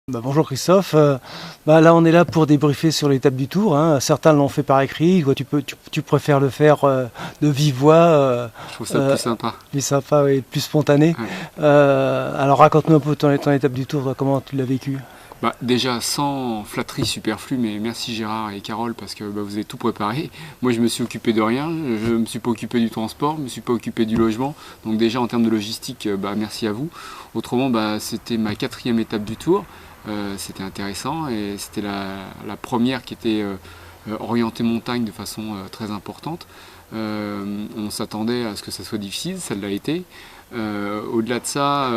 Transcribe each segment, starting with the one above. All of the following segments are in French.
Bonjour Christophe. Là on est là pour débriefer sur l'étape du Tour, hein. Certains l'ont fait par écrit, toi, tu préfères le faire de vive voix. Je trouve ça plus sympa. Plus sympa, oui, plus spontané. Ouais. Alors raconte-nous un peu ton étape du Tour, toi, comment tu l'as vécu? Déjà sans flatterie superflue, mais merci Gérard et Carole parce que vous avez tout préparé. Moi je me suis occupé de rien, je me suis pas occupé du transport, je me suis pas occupé du logement. Donc déjà en termes de logistique, merci à vous. Autrement, c'était ma 4e étape du Tour. C'était intéressant et c'était la première qui était orientée montagne de façon très importante. On s'attendait à ce que ça soit difficile, ça l'a été. Au-delà de ça,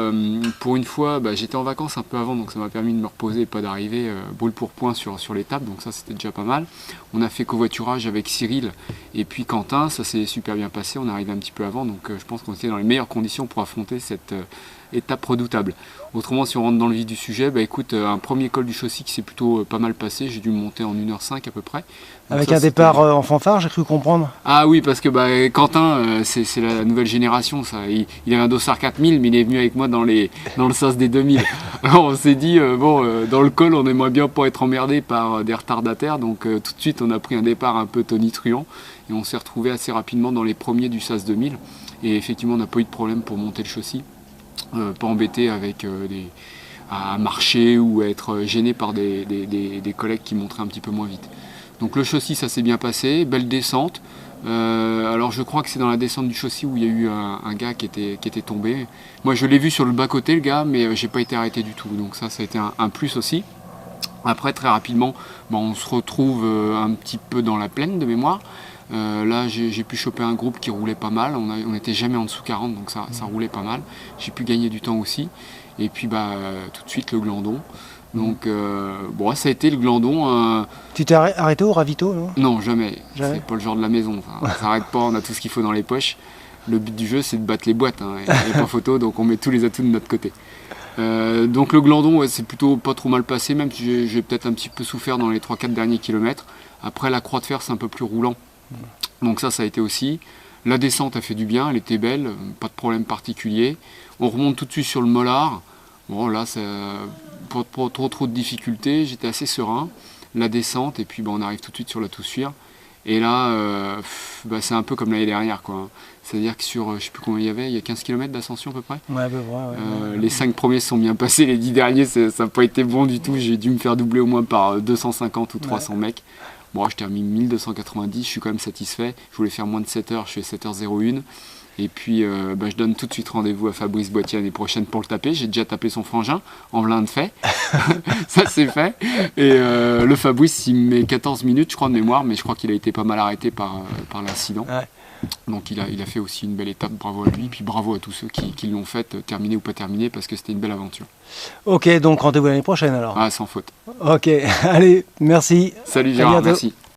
pour une fois, j'étais en vacances un peu avant, donc ça m'a permis de me reposer et pas d'arriver brûle pour point sur l'étape, donc ça c'était déjà pas mal. On a fait covoiturage avec Cyril et puis Quentin, ça s'est super bien passé, on est arrivé un petit peu avant, donc je pense qu'on était dans les meilleures conditions pour affronter cette étape redoutable. Autrement, si on rentre dans le vif du sujet, écoute, un premier col du Chaussy qui s'est plutôt pas mal passé, j'ai dû monter en 1h05 à peu près. Donc avec ça, un départ en fanfare, j'ai cru comprendre. Ah oui, parce que Quentin, c'est la nouvelle génération, ça. Il avait un Dossard 4000, mais il est venu avec moi dans le sas des 2000. Alors on s'est dit, dans le col, on aimerait bien pas être emmerdé par des retardataires, donc tout de suite on a pris un départ un peu tonitruant, et on s'est retrouvé assez rapidement dans les premiers du sas 2000, et effectivement on n'a pas eu de problème pour monter le Chaussy. Pas embêté avec à marcher ou à être gêné par des collègues qui montraient un petit peu moins vite. Donc le Chaussy, ça s'est bien passé, belle descente. Alors je crois que c'est dans la descente du Chaussy où il y a eu un gars qui était tombé. Moi je l'ai vu sur le bas-côté le gars, mais j'ai pas été arrêté du tout. Donc ça a été un plus aussi. Après très rapidement, on se retrouve un petit peu dans la plaine de mémoire. Là j'ai pu choper un groupe qui roulait pas mal, on n'était jamais en dessous 40, donc ça roulait pas mal. J'ai pu gagner du temps aussi. Et puis tout de suite le Glandon. Donc ça a été le Glandon. Tu t'es arrêté au ravito, non? Non, jamais. C'est pas le genre de la maison. On s'arrête pas, on a tout ce qu'il faut dans les poches. Le but du jeu c'est de battre les boîtes, hein. Il n'y a pas photo, donc on met tous les atouts de notre côté. Donc le Glandon, c'est plutôt pas trop mal passé, même si j'ai peut-être un petit peu souffert dans les 3-4 derniers kilomètres. Après la croix de fer c'est un peu plus roulant. Donc ça a été aussi. La descente a fait du bien, elle était belle, pas de problème particulier. On remonte tout de suite sur le Mollard. Bon là, pas trop de difficultés, j'étais assez serein. La descente, et puis on arrive tout de suite sur la Toussuire. Et là, c'est un peu comme l'année dernière, quoi. C'est-à-dire que sur, je sais plus combien il y a 15 km d'ascension à peu près. Ouais, à peu près, ouais. Les 5 premiers se sont bien passés, les 10 derniers, ça n'a pas été bon du tout. J'ai dû me faire doubler au moins par 250 ou 300 mecs. Bon, je termine 1290, je suis quand même satisfait. Je voulais faire moins de 7 heures, je fais 7h01. Et puis, je donne tout de suite rendez-vous à Fabrice Boitier l'année prochaine pour le taper. J'ai déjà tapé son frangin, en velin de fait. Ça, c'est fait. Et le Fabrice, il met 14 minutes, je crois, de mémoire, mais je crois qu'il a été pas mal arrêté par l'incident. Ouais. Donc, il a fait aussi une belle étape, bravo à lui. Puis, bravo à tous ceux qui l'ont fait, terminé ou pas terminé, parce que c'était une belle aventure. Ok, donc rendez-vous l'année prochaine alors. Ah, sans faute. Ok, allez, merci. Salut Gérard, merci.